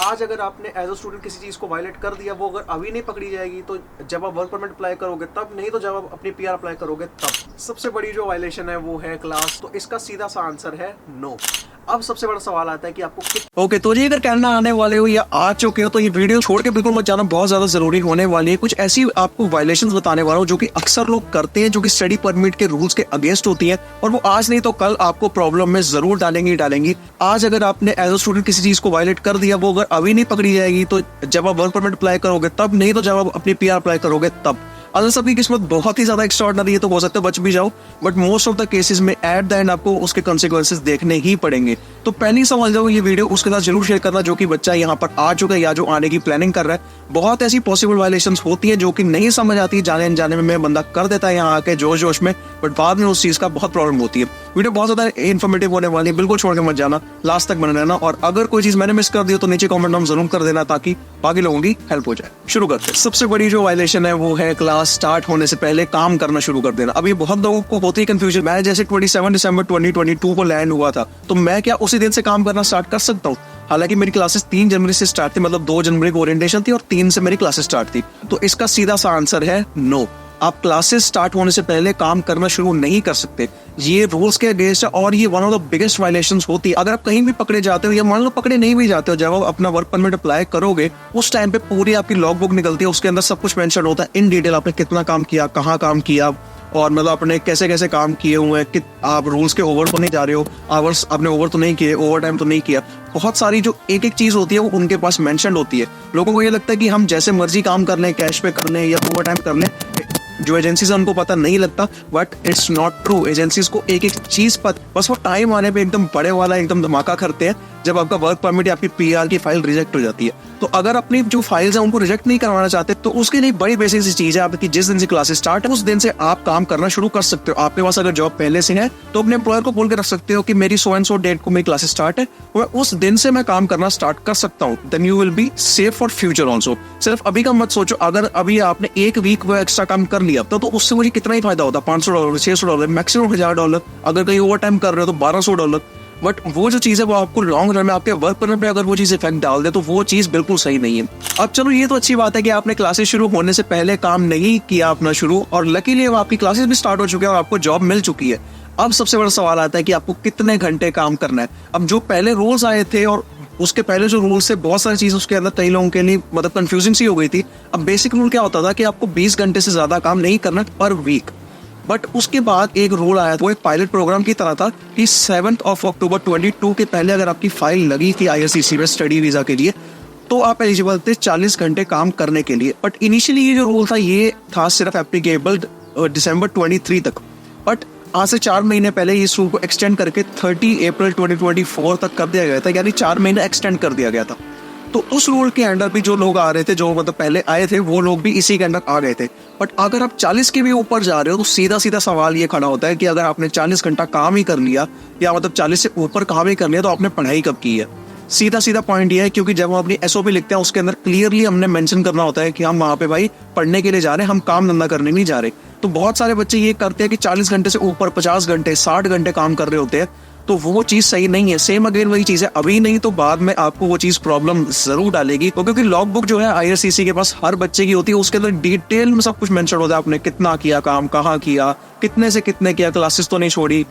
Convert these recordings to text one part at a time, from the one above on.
आज अगर आपने एज अ स्टूडेंट किसी चीज़ को वायलेट कर दिया, वो अगर अभी नहीं पकड़ी जाएगी तो जब आप वर्क परमिट अप्लाई करोगे तब, नहीं तो जब आप अपनी पीआर अप्लाई करोगे तब। सबसे बड़ी जो वायलेशन है वो है क्लास, तो इसका सीधा सा आंसर है नो। अब सबसे बड़ा सवाल आता है कि आपको ओके तो जी अगर कनाडा आने वाले हो या आ चुके हो तो ये वीडियो छोड़ के बिल्कुल मत जाना, बहुत ज्यादा जरूरी होने वाली है। कुछ ऐसी आपको वायलेशंस बताने वाला हूँ जो कि अक्सर लोग करते हैं, जो कि स्टडी परमिट के रूल्स के अगेंस्ट होती हैं, और वो आज नहीं तो कल आपको प्रॉब्लम में जरूर डालेंगी। आज अगर आपने एज अ स्टूडेंट किसी चीज को वायलेट कर दिया, वो अगर अभी नहीं पकड़ी जाएगी तो जब आप वर्क परमिट अप्लाई करोगे तब, नहीं तो जब आप अपनी पीआर अप्लाई करोगे तब। अगर सबकी किस्मत बहुत ही ज्यादा एक्स्ट्राऑर्डिनरी है तो हो सकता है बच भी जाओ, but most of the cases में एट द एंड आपको उसके कॉन्सिक्वेंसेस देखने ही पड़ेंगे। तो पहले ही समझ जाओ ये वीडियो उसके साथ जरूर शेयर करना जो कि बच्चा यहाँ पर आ चुका है या जो आने की प्लानिंग कर रहा है। बहुत ऐसी पॉसिबल वायलेशंस होती है जो कि नहीं समझ आती, जाने अनजाने में बंदा कर देता है यहाँ आके जोश में, बट बाद में उस चीज का बहुत प्रॉब्लम होती है। वीडियो बहुत ज्यादा इन्फॉर्मेटिव होने वाली है, बिल्कुल छोड़ के मत जाना, लास्ट तक बने रहना। और अगर कोई चीज मैंने मिस कर दी तो नीचे कमेंट में जरूर कर देना ताकि बाकी लोगों की हेल्प हो जाए। शुरू करते हैं। सबसे बड़ी जो वायलेशन है वो है क्लास स्टार्ट होने से पहले काम करना शुरू कर देना। अभी बहुत लोगों को होती है कंफ्यूजन, मैं जैसे 27 दिसंबर 2022 को लैंड हुआ था तो मैं क्या उसी दिन से काम करना स्टार्ट कर सकता हूँ? हालांकि मेरी क्लासेस 3 जनवरी से स्टार्ट थी, मतलब 2 जनवरी को ओरिएंटेशन थी और 3 से मेरी क्लासेस स्टार्ट थी। तो इसका सीधा सा आंसर है नो। आप क्लासेस स्टार्ट होने से पहले काम करना शुरू नहीं कर सकते। ये रूल्स के अगेंस्ट है और ये one of the biggest violations होती है। अगर आप कहीं भी पकड़े जाते हो या मान लो पकड़े नहीं भी जाते हो, जब आप अपना वर्क परमिट अप्लाई करोगे उस टाइम पे पूरी आपकी लॉग बुक निकलती है, उसके अंदर सब कुछ मेंशन होता है इन डिटेल, आपने कितना काम किया, कहाँ काम किया, और मतलब आपने कैसे कैसे काम किए हुए हैं, कि आप रूल्स के ओवर तो नहीं जा रहे हो, आवर्स आपने ओवर तो नहीं किए, ओवर टाइम तो नहीं किया। बहुत सारी जो एक एक चीज होती है वो उनके पास मेंशन होती है। लोगों को ये लगता है कि हम जैसे मर्जी काम कर लें, कैश पे कर लें या ओवर टाइम कर लें। जो एजेंसीज है उनको पता नहीं लगता, but it's not true. Agencies को एक एक चीज पता, बस वो टाइम आने पे एकदम बड़े वाला एकदम धमाका करते हैं जब आपका वर्क परमिट या आपकी पीआर की फाइल रिजेक्ट हो जाती है। तो अगर अपनी जो फाइल्स हैं उनको रिजेक्ट नहीं करवाना चाहते तो उसके लिए बड़ी बेसिक सी चीज है आपकी, जिस दिन से क्लासेस स्टार्ट है उस दिन से आप काम करना शुरू कर सकते हो। आपके पास अगर जॉब पहले से है तो अपने एम्प्लॉयर को बोल के रख सकते हो कि मेरी सो एंड सो डेट को मेरी क्लासेस स्टार्ट है और उस दिन से मैं काम करना स्टार्ट कर सकता हूँ। Then you will be safe for future also. सिर्फ अभी का मत सोचो, अगर अभी आपने एक वीक वो एक्स्ट्रा काम कर लिया तो उससे मुझे कितना ही फायदा होता, $500, $600, मैक्सिमम $1000। अगर कहीं ओवर टाइम कर रहे हो तो $1200। बट वो जो चीज़ है वो आपको लॉन्ग रन में आपके वर्क परमिट पे अगर वो चीज़ इफेक्ट डाल दे तो वो चीज़ बिल्कुल सही नहीं है। अब चलो ये तो अच्छी बात है कि आपने क्लासेस शुरू होने से पहले काम नहीं किया अपना शुरू, और लकीली आपकी क्लासेस भी स्टार्ट हो चुकी है और आपको जॉब मिल चुकी है। अब सबसे बड़ा सवाल आता है कि आपको कितने घंटे काम करना है। अब जो पहले रूल्स आए थे और उसके पहले जो रूल्स थे बहुत सारी चीज़ उसके अंदर कई लोगों के लिए मतलब कंफ्यूजिंग सी हो गई थी। अब बेसिक रूल क्या होता था कि आपको 20 घंटे से ज़्यादा काम नहीं करना पर वीक। बट उसके बाद एक रूल आया, वो एक पायलट प्रोग्राम की तरह था कि 7 अक्टूबर 2022 के पहले अगर आपकी फाइल लगी थी IRCC में स्टडी वीज़ा के लिए तो आप एलिजिबल थे 40 घंटे काम करने के लिए। बट इनिशियली ये जो रूल था ये था सिर्फ एप्लीकेबल दिसंबर 23 तक, बट आज से 4 महीने पहले इस रूल को एक्सटेंड करके 30 अप्रैल 2024 तक कर दिया गया था, यानी 4 महीने एक्सटेंड कर दिया गया था। तो उस रूल के अंडर भी जो लोग आ रहे थे, जो मतलब पहले आए थे वो लोग भी इसी के अंडर आ गए थे। बट अगर आप 40 के भी ऊपर जा रहे हो तो सीधा सीधा सवाल ये खड़ा होता है कि अगर आपने 40 घंटा काम ही कर लिया या मतलब 40 से ऊपर काम ही कर लिया तो आपने पढ़ाई कब की है? सीधा सीधा पॉइंट ये है क्योंकि जब हम अपनी SOP लिखते हैं उसके अंदर क्लियरली हमने मेंशन करना होता है कि हम वहाँ पे भाई पढ़ने के लिए जा रहे हैं, हम काम धंधा करने नहीं जा रहे। तो बहुत सारे बच्चे ये करते हैं कि 40 घंटे से ऊपर 50 घंटे 60 घंटे काम कर रहे होते हैं, तो वो चीज सही नहीं है। सेम अगेन वही चीज है, अभी नहीं तो बाद में आपको वो चीज प्रॉब्लम जरूर डालेगी, क्योंकि लॉग बुक जो है IRCC के पास हर बच्चे की होती है, उसके अंदर डिटेल में सब कुछ मेंशन होता है, आपने कितना किया काम, कहाँ किया, कितने से कितने किया, क्लासेस तो नहीं छोड़ी,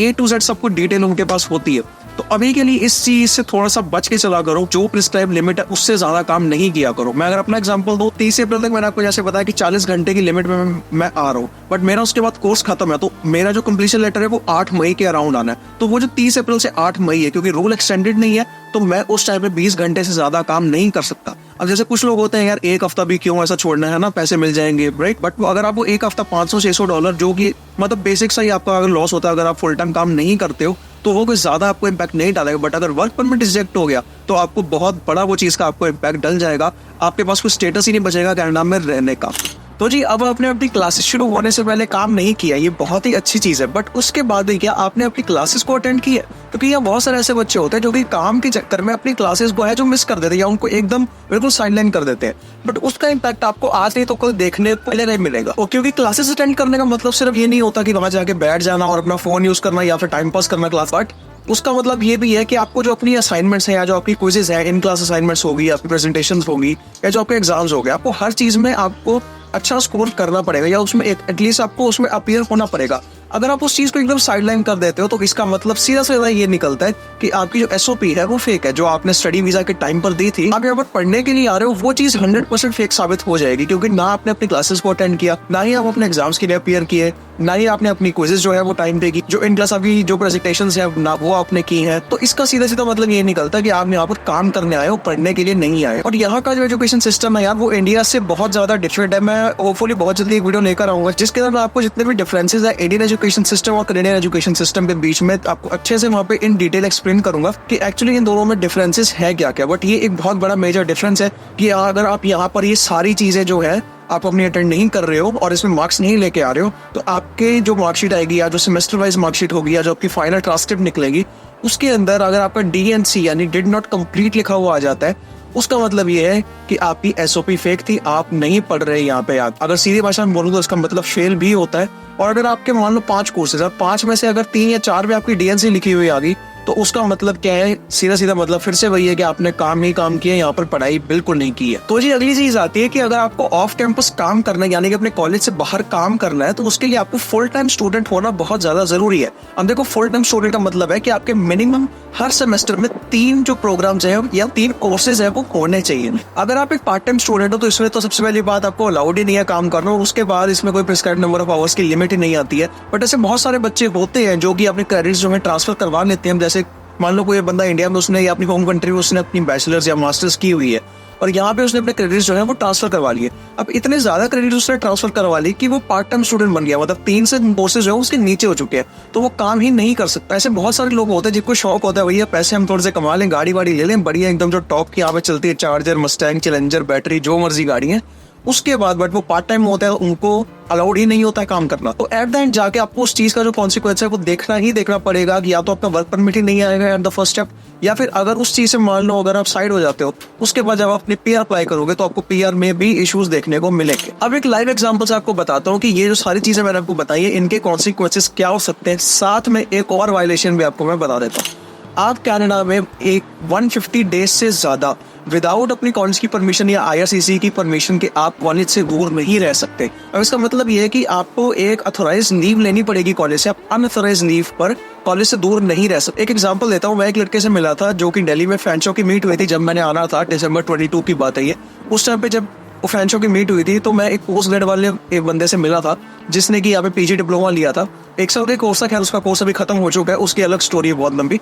A to Z सब कुछ डिटेल उनके पास होती है। तो अभी के लिए इस चीज से थोड़ा सा बच के चला करो, जो प्रिस्क्राइब लिमिट है उससे ज्यादा काम नहीं किया करो। मैं अगर अपना एग्जांपल दूं, 30 अप्रैल तक मैंने आपको जैसे बताया कि 40 घंटे की लिमिट में मैं आ रहा हूँ, बट मेरा उसके बाद कोर्स खत्म है तो मेरा जो कंप्लीशन लेटर है वो 8 मई के अराउंड आना है। तो वो जो 30 अप्रैल से 8 मई है, क्योंकि रूल एक्सटेंडेड नहीं है तो मैं उस टाइम पे 20 घंटे से ज्यादा काम नहीं कर सकता। अब जैसे कुछ लोग होते हैं यार एक हफ्ता भी क्यों ऐसा छोड़ना है ना, पैसे मिल जाएंगे राइट, बट अगर आपको एक हफ्ता $500-600 जो कि मतलब बेसिक सा ही आपका अगर लॉस होता है अगर आप फुल टाइम काम नहीं करते हो तो वो कोई ज्यादा आपको इम्पैक्ट नहीं डालेगा। बट अगर वर्क परमिट रिजेक्ट हो गया तो आपको बहुत बड़ा वो चीज का आपको इम्पैक्ट डल जाएगा, आपके पास कोई स्टेटस ही नहीं बचेगा कनाडा में रहने का। तो जी अब आपने अपनी क्लासेस शुरू होने से पहले काम नहीं किया, ये बहुत ही अच्छी चीज है, बट उसके बाद भी क्या आपने अपनी क्लासेस को अटेंड किया? क्योंकि यहाँ बहुत सारे ऐसे बच्चे होते हैं जो कि काम के चक्कर में अपनी क्लासेस को है जो मिस कर देते हैं या उनको एकदम बिल्कुल साइडलाइन कर देते हैं। बट उसका इम्पैक्ट आपको आज नहीं तो कल देखने पहले नहीं मिलेगा। और क्योंकि क्लासेस अटेंड करने का मतलब सिर्फ ये नहीं होता कि वहां जाके बैठ जाना और अपना फोन यूज करना या फिर टाइम पास करना क्लास, बट उसका मतलब ये भी है कि आपको जो अपनी असाइनमेंट्स हैं या जो आपकी क्विजेज हैं, इन क्लास असाइनमेंट्स होगी, आपकी प्रेजेंटेशंस होगी या जो आपके एग्जाम्स हो गए, आपको हर चीज़ में आपको अच्छा स्कोर करना पड़ेगा या उसमें एटलीस्ट आपको उसमें अपीयर होना पड़ेगा। अगर आप उस चीज़ को एकदम साइडलाइन कर देते हो तो इसका मतलब सीधा सीधा ये निकलता है कि आपकी जो एसओपी है वो फेक है। जो आपने स्टडी वीज़ा के टाइम पर दी थी, आप यहाँ पर पढ़ने के लिए आ रहे हो, वो चीज़ 100% फेक साबित हो जाएगी, क्योंकि ना आपने अपनी क्लासेस को अटेंड किया, ना ही आप अपने एग्जाम्स के लिए अपीयर किए, ना ही आपने अपनी क्विजेज जो है वो टाइम पे की, जो इन क्लास अभी जो प्रेजेंटेशंस है ना वो आपने की है। तो इसका सीधा सीधा मतलब ये निकलता है कि आप यहाँ पर काम करने आए हो, पढ़ने के लिए नहीं आए। और यहाँ का जो एजुकेशन सिस्टम है यार, वो इंडिया से बहुत ज्यादा डिफरेंट है। मैं होपफुली बहुत जल्दी एक वीडियो लेकर आऊंगा जिसके अंदर आपको जितने भी डिफरेंसेस है इंडियन एजुकेशन सिस्टम और कनेडियन एजुकेशन सिस्टम के बीच में, आपको अच्छे से वहाँ पे इन डिटेल एक्सप्लेन करूंगा कि एक्चुअली इन दोनों में डिफरेंसेस है क्या क्या। बट ये एक बहुत बड़ा मेजर डिफरेंस है कि अगर आप यहाँ पर ये सारी चीजें जो है आप अपनी अटेंड नहीं कर रहे हो और इसमें मार्क्स नहीं लेके आ रहे हो, तो आपके जो मार्कशीट आएगी या जो सेमेस्टर वाइज मार्कशीट होगी या जो आपकी फाइनल ट्रांसक्रिप्ट निकलेगी, उसके अंदर अगर आपका DNC यानी डिड नॉट कंप्लीट लिखा हुआ आ जाता है, उसका मतलब ये है कि आपकी एसओपी फेक थी, आप नहीं पढ़ रहे यहाँ पे। अगर सीधी भाषा में बोलूँ तो इसका मतलब फेल भी होता है। और अगर आपके मान लो 5 कोर्सेज, 5 में से अगर 3 या 4 में आपकी DNC लिखी हुई आ गई, तो उसका मतलब क्या है, सीधा सीधा मतलब फिर से वही है कि आपने काम ही काम किया, यहाँ पर पढ़ाई बिल्कुल नहीं की है। तो जी अगली चीज आती है कि अगर आपको ऑफ कैंपस काम करना है, यानी कि अपने कॉलेज से बाहर काम करना है, तो उसके लिए आपको फुल टाइम स्टूडेंट होना बहुत ज्यादा जरूरी है। अब देखो, फुल टाइम स्टूडेंट का मतलब है कि आपके मिनिमम हर सेमेस्टर में 3 जो प्रोग्राम्स हैं या 3 कोर्सेज है वो होने चाहिए। अगर आप एक पार्ट टाइम स्टूडेंट हो तो इसमें तो सबसे पहली बात आपको अलाउड ही नहीं है काम करना, और उसके बाद इसमें कोई प्रिस्क्राइब्ड नंबर ऑफ आवर्स की लिमिट ही नहीं आती है। बट ऐसे बहुत सारे बच्चे होते हैं जो कि अपने क्रेडिट्स जो है ट्रांसफर करवा लेते हैं। जैसे मान लो कोई बंदा इंडिया में, उसने या अपनी होम कंट्री में उसने अपनी बैचलर्स या मास्टर्स की हुई है और यहाँ पे उसने अपने क्रेडिट्स जो है वो ट्रांसफर करवा लिए। अब इतने ज्यादा क्रेडिट उसने ट्रांसफर करवा लिए कि वो पार्ट टाइम स्टूडेंट बन गया, मतलब 3 से कोर्सेज जो है उसके नीचे हो चुके हैं, तो वो काम ही नहीं कर सकता। ऐसे बहुत सारे लोग होते हैं जिनको शौक होता है भैया पैसे हम थोड़े से कमा लें, गाड़ी वाड़ी ले लें बढ़िया एकदम, जो टॉप की यहाँ पे चलती है, चार्जर, मस्टैंग, चैलेंजर, बैटरी, जो मर्जी गाड़ी है, उसके बाद बट वो पार्ट टाइम होता है, उनको अलाउड ही नहीं होता है काम करना। तो एट द एंड जाके आपको उस चीज का जो कॉन्सिक्वेंस है वो देखना पड़ेगा कि या तो आपका वर्क परमिट ही नहीं आएगा एट द फर्स्ट स्टेप, या फिर अगर उस चीज से मान लो अगर आप साइड हो जाते हो, उसके बाद जब आप अपनी PR अप्लाई करोगे तो आपको PR में भी इश्यूज देखने को मिलेंगे। अब एक लाइव एग्जांपल से आपको बताता हूँ कि ये जो सारी चीजें मैंने आपको बताई है, इनके कॉन्सिक्वेंसेस क्या हो सकते हैं। साथ में एक और वायलेशन भी आपको मैं बता देता हूँ। आप कनाडा में एक 150 डेज से ज्यादा विदाउट अपनी कॉलेज की परमिशन या IRCC की परमिशन के आप कॉलेज से दूर नहीं रह सकते। अब इसका मतलब ये है कि आपको एक अथोराइज लीव लेनी पड़ेगी कॉलेज से, आप अनअथोराइज लीव पर कॉलेज से दूर नहीं रह सकते। एक एग्जांपल देता हूँ, मैं एक लड़के से मिला था जो कि दिल्ली में फैन शो की मीट हुई थी, जब मैंने आना था December 22 की बात है ये। उस टाइम पे जब वो फैन शो की मीट हुई थी तो मैं एक पोस्ट ग्रेड वाले एक बंदे से मिला था जिसने कि यहाँ पे PG डिप्लोमा लिया था। 1 साल का कोर्स था, खैर उसका कोर्स अभी खत्म हो चुका है, उसकी अलग स्टोरी है बहुत लंबी।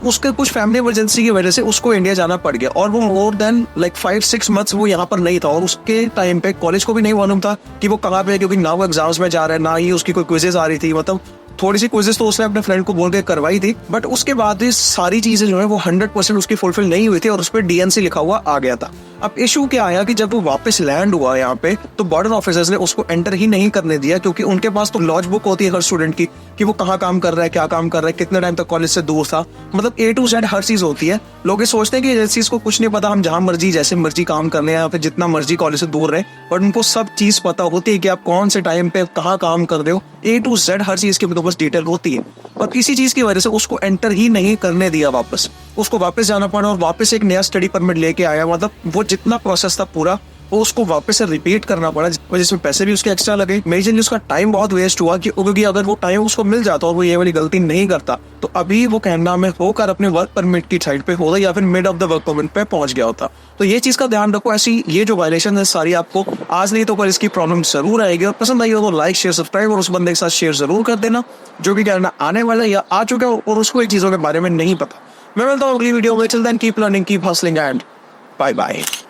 उसके कुछ फैमिली इमरजेंसी की वजह से उसको इंडिया जाना पड़ गया और वो मोर देन 5-6 मंथ्स वो यहाँ पर नहीं था, और उसके टाइम पे कॉलेज को भी नहीं मालूम था कि वो कहाँ पे है, क्योंकि ना वो एग्जाम्स में जा रहा है, ना ही उसकी कोई क्विजेज आ रही थी। मतलब थोड़ी सी क्विजेस तो उसने अपने फ्रेंड को बोल के करवाई थी, बट उसके बाद ये सारी चीजें जो है वो 100% उसकी फुलफिल नहीं हुई थी और उस पर DNC लिखा हुआ आ गया था। अब इशू क्या आया कि जब वो वापस लैंड हुआ यहाँ पे, तो बॉर्डर ऑफिसर्स ने उसको एंटर ही नहीं करने दिया, क्योंकि उनके पास तो लॉज बुक होती है हर स्टूडेंट की कि वो कहाँ काम कर रहा है, क्या काम कर रहा है, कितने टाइम तक कॉलेज से दूर था, मतलब A to Z हर चीज होती है। लोग ये सोचते हैं कि एजेंसीज को कुछ नहीं पता, हम जहां मर्जी जैसे मर्जी काम कर रहे हैं या फिर जितना मर्जी कॉलेज से दूर रहे, बट उनको सब चीज पता होती है कि आप कौन से टाइम पे कहाँ काम कर रहे हो। A to Z हर चीज की बस डिटेल होती है, और किसी चीज की वजह से उसको एंटर ही नहीं करने दिया वापस। उसको वापस जाना पड़ा और वापस एक नया स्टडी परमिट लेके आया। मतलब वो जितना प्रोसेस था पूरा वो उसको वापस से रिपीट करना पड़ा, जिसमें पैसे भी उसके एक्स्ट्रा लगे। मेजरली उसका टाइम बहुत वेस्ट हुआ, क्योंकि अगर वो टाइम उसको मिल जाता और वो ये वाली गलती नहीं करता तो अभी वो कनाडा में होकर अपने वर्क परमिट की साइड पे होता या फिर mid of the work permit पे पहुंच गया होता। तो ये चीज का ध्यान रखो। ऐसी ये जो वायलेशन है सारी आपको आज नहीं तो कल इसकी प्रॉब्लम जरूर आएगी, और पसंद आई हो तो लाइक, शेयर, सब्सक्राइब और उस बंदे के साथ शेयर जरूर कर देना जो कि कनाडा आने वाला या आ चुका है और उसको इन चीजों के बारे में नहीं पता। मैं मिलता हूँ अगली वीडियो में। Till then keep learning, keep hustling and bye bye.